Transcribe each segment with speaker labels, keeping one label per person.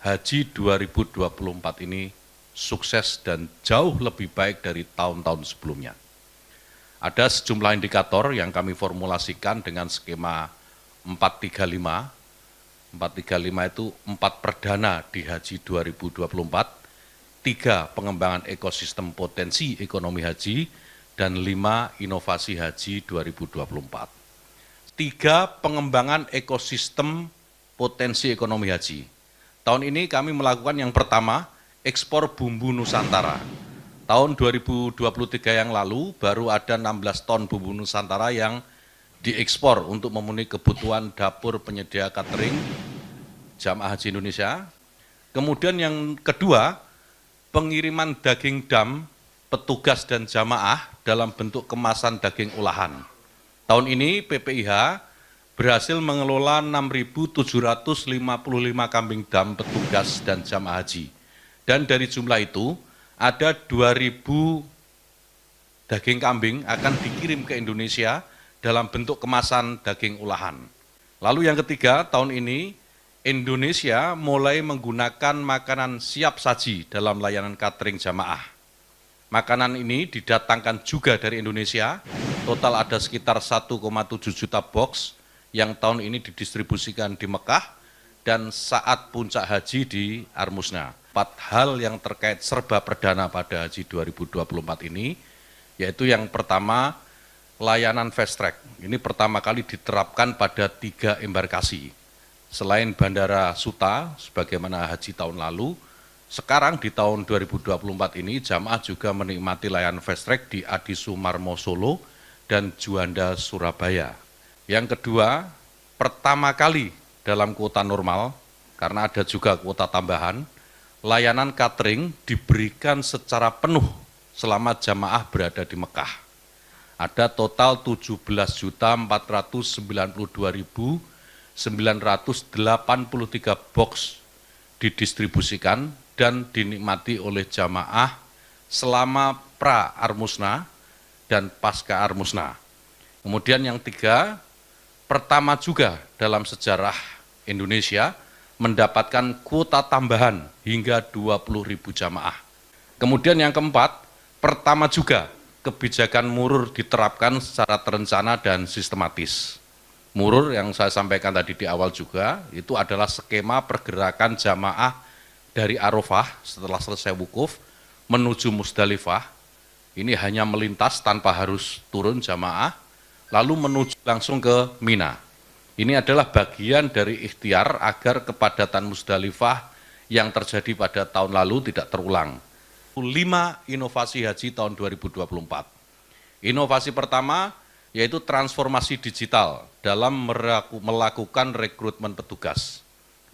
Speaker 1: Haji 2024 ini sukses dan jauh lebih baik dari tahun-tahun sebelumnya. Ada sejumlah indikator yang kami formulasikan dengan skema 435. 435 itu 4 perdana di Haji 2024, 3 pengembangan ekosistem potensi ekonomi haji, dan 5 inovasi haji 2024. 3 pengembangan ekosistem potensi ekonomi haji. Tahun ini kami melakukan yang pertama, ekspor bumbu Nusantara. Tahun 2023 yang lalu baru ada 16 ton bumbu Nusantara yang diekspor untuk memenuhi kebutuhan dapur penyedia catering jamaah haji Indonesia. Kemudian yang kedua, pengiriman daging dam petugas dan jamaah dalam bentuk kemasan daging olahan. Tahun ini PPIH berhasil mengelola 6.755 kambing dam petugas dan jamaah haji. Dan dari jumlah itu, ada 2.000 daging kambing akan dikirim ke Indonesia dalam bentuk kemasan daging olahan. Lalu yang ketiga, tahun ini Indonesia mulai menggunakan makanan siap saji dalam layanan catering jamaah. Makanan ini didatangkan juga dari Indonesia, total ada sekitar 1,7 juta box yang tahun ini didistribusikan di Mekah dan saat puncak haji di Armusna. 4 hal yang terkait serba perdana pada Haji 2024 ini, yaitu yang pertama, layanan fast track. Ini pertama kali diterapkan pada 3 embarkasi. Selain Bandara Suta, sebagaimana haji tahun lalu, sekarang di tahun 2024 ini jamaah juga menikmati layanan fast track di Adi Sumarmo Solo dan Juanda Surabaya. Yang kedua, pertama kali dalam kuota normal, karena ada juga kuota tambahan, layanan catering diberikan secara penuh selama jamaah berada di Mekah. Ada total 17.492.983 box didistribusikan dan dinikmati oleh jamaah selama pra-Armusna dan pasca Armusna. Kemudian yang tiga, pertama juga dalam sejarah Indonesia mendapatkan kuota tambahan hingga 20.000 jamaah. Kemudian yang keempat, pertama juga kebijakan murur diterapkan secara terencana dan sistematis. Murur yang saya sampaikan tadi di awal juga, itu adalah skema pergerakan jamaah dari Arafah setelah selesai wukuf menuju Musdalifah. Ini hanya melintas tanpa harus turun jamaah, lalu menuju langsung ke Mina. Ini adalah bagian dari ikhtiar agar kepadatan Musdalifah yang terjadi pada tahun lalu tidak terulang. 5 inovasi haji tahun 2024. Inovasi pertama yaitu transformasi digital dalam melakukan rekrutmen petugas.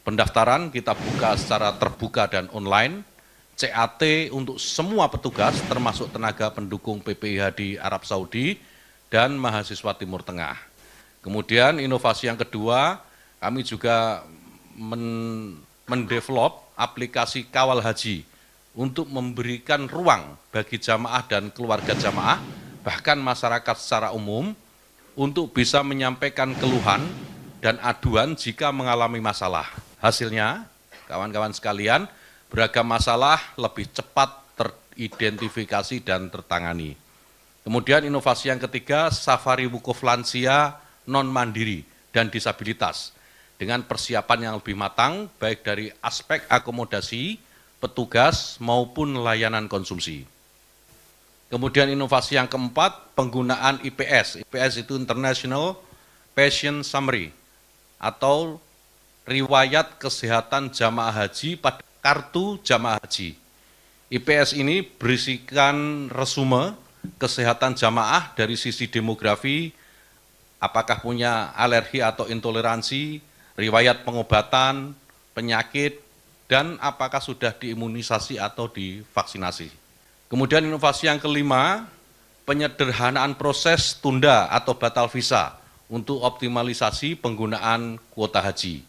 Speaker 1: Pendaftaran kita buka secara terbuka dan online, CAT untuk semua petugas termasuk tenaga pendukung PPIH di Arab Saudi dan mahasiswa Timur Tengah. Kemudian inovasi yang kedua, kami juga mendevelop aplikasi kawal haji untuk memberikan ruang bagi jamaah dan keluarga jamaah, bahkan masyarakat secara umum, untuk bisa menyampaikan keluhan dan aduan jika mengalami masalah. Hasilnya, kawan-kawan sekalian, beragam masalah lebih cepat teridentifikasi dan tertangani. Kemudian inovasi yang ketiga, safari wukuf lansia non-mandiri dan disabilitas dengan persiapan yang lebih matang baik dari aspek akomodasi, petugas maupun layanan konsumsi. Kemudian inovasi yang keempat, penggunaan IPS. IPS itu International Patient Summary atau riwayat kesehatan jamaah haji pada kartu jamaah haji. IPS ini berisikan resume kesehatan jamaah dari sisi demografi, apakah punya alergi atau intoleransi, riwayat pengobatan, penyakit, dan apakah sudah diimunisasi atau divaksinasi. Kemudian inovasi yang kelima, penyederhanaan proses tunda atau batal visa untuk optimalisasi penggunaan kuota haji.